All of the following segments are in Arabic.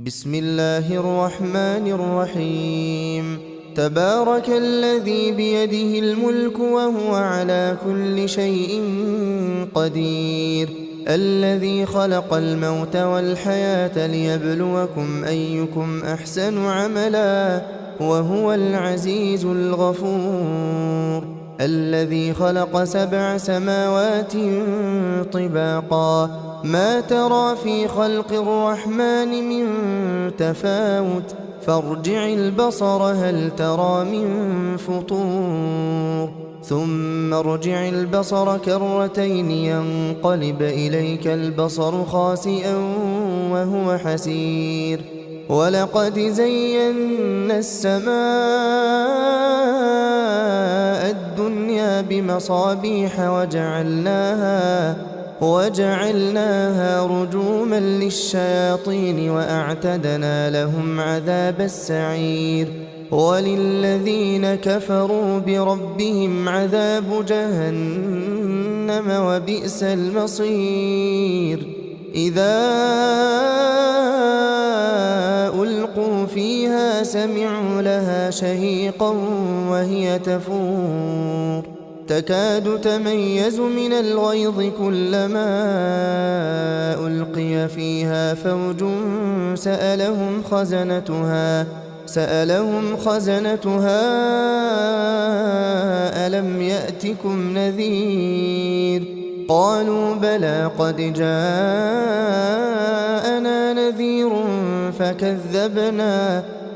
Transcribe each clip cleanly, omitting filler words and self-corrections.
بسم الله الرحمن الرحيم. تبارك الذي بيده الملك وهو على كل شيء قدير، الذي خلق الموت والحياة ليبلوكم أيكم أحسن عملا وهو العزيز الغفور، الذي خلق 7 سماوات طباقا ما ترى في خلق الرحمن من تفاوت فارجع البصر هل ترى من فطور ثم ارجع البصر كرتين ينقلب إليك البصر خاسئا وهو حسير. ولقد زينا السماء الدنيا بمصابيح وجعلناها رجوما للشياطين وأعتدنا لهم عذاب السعير. وللذين كفروا بربهم عذاب جهنم وبئس المصير. إذا ألقوا فيها سمعوا لها شهيقا وهي تفور تكاد تميز من الغيظ كلما ألقي فيها فوج سألهم خزنتها ألم يأتكم نذير قالوا بلى قد جاءنا نذير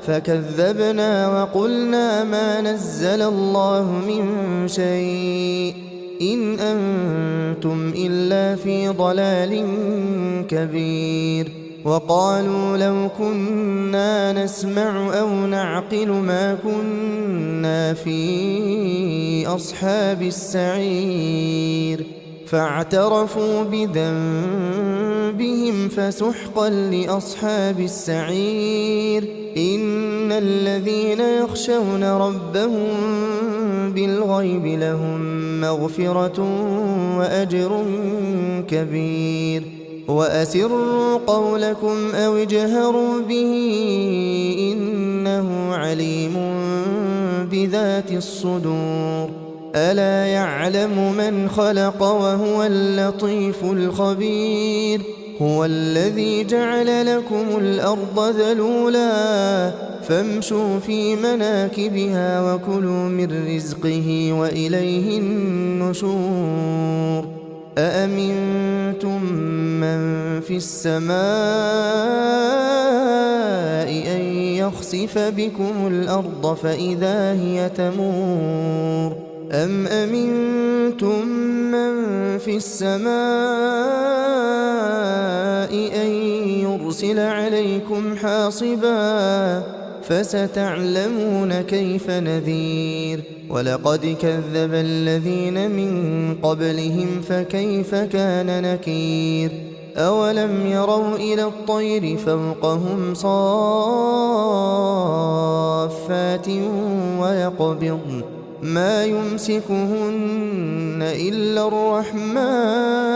فكذبنا وقلنا ما نزل الله من شيء إن أنتم إلا في ضلال كبير. وقالوا لو كنا نسمع أو نعقل ما كنا في أصحاب السعير فاعترفوا بذنبهم فسحقا لأصحاب السعير. إن الذين يخشون ربهم بالغيب لهم مغفرة وأجر كبير. وأسروا قولكم أو اجهروا به إنه عليم بذات الصدور. ألا يعلم من خلق وهو اللطيف الخبير. هو الذي جعل لكم الأرض ذلولا فامشوا في مناكبها وكلوا من رزقه وإليه النشور. أأمنتم من في السماء أن يخسف بكم الأرض فإذا هي تمور أم أمنتم من في السماء أن يرسل عليكم حاصبا فستعلمون كيف نذير. ولقد كذب الذين من قبلهم فكيف كان نكير. أولم يروا إلى الطير فوقهم صافات ويقبضن ما يمسكهن إلا الرحمن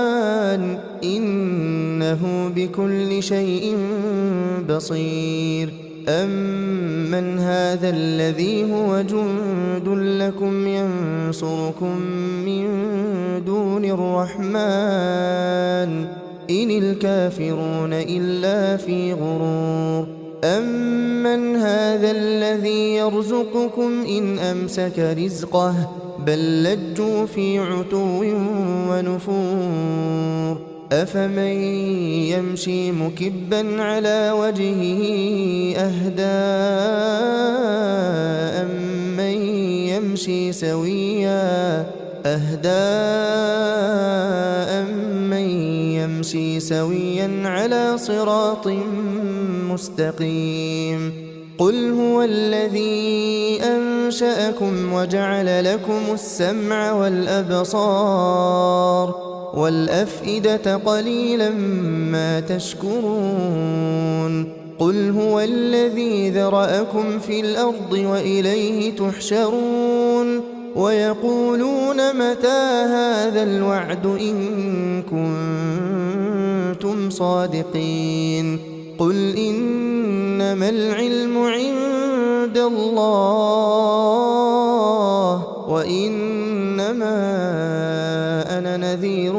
إنه بكل شيء بصير. أمن هذا الذي هو جند لكم ينصركم من دون الرحمن إن الكافرون إلا في غرور. أمن هذا الذي يرزقكم إن أمسك رزقه بل لجوا في عتو ونفور. أفمن يمشي مكبا على وجهه أهدى أمن يمشي سويا على صراط مستقيم. قل هو الذي أنشأكم وجعل لكم السمع والأبصار والأفئدة قليلا ما تشكرون. قل هو الذي ذرأكم في الأرض وإليه تحشرون. ويقولون متى هذا الوعد إن كنتم صادقين. قل إن إنما العلم عند الله وإنما أنا نذير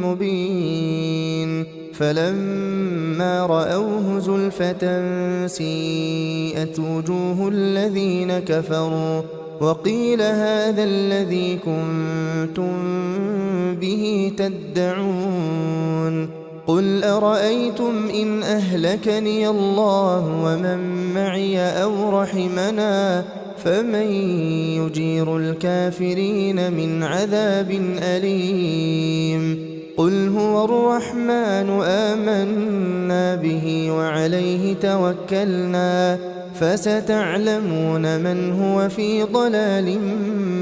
مبين فلما رأوه زلفة سيئت وجوه الذين كفروا وقيل هذا الذي كنتم به تدعون قل أرأيتم إن أهلكني الله ومن معي أو رحمنا فمن يجير الكافرين من عذاب أليم قل هو الرحمن آمنا به وعليه توكلنا فستعلمون من هو في ضلال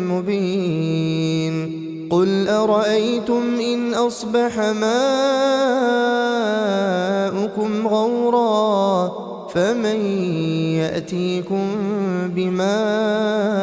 مبين قل أرأيتم إن أصبح ماؤكم غورا فمن يأتيكم بماء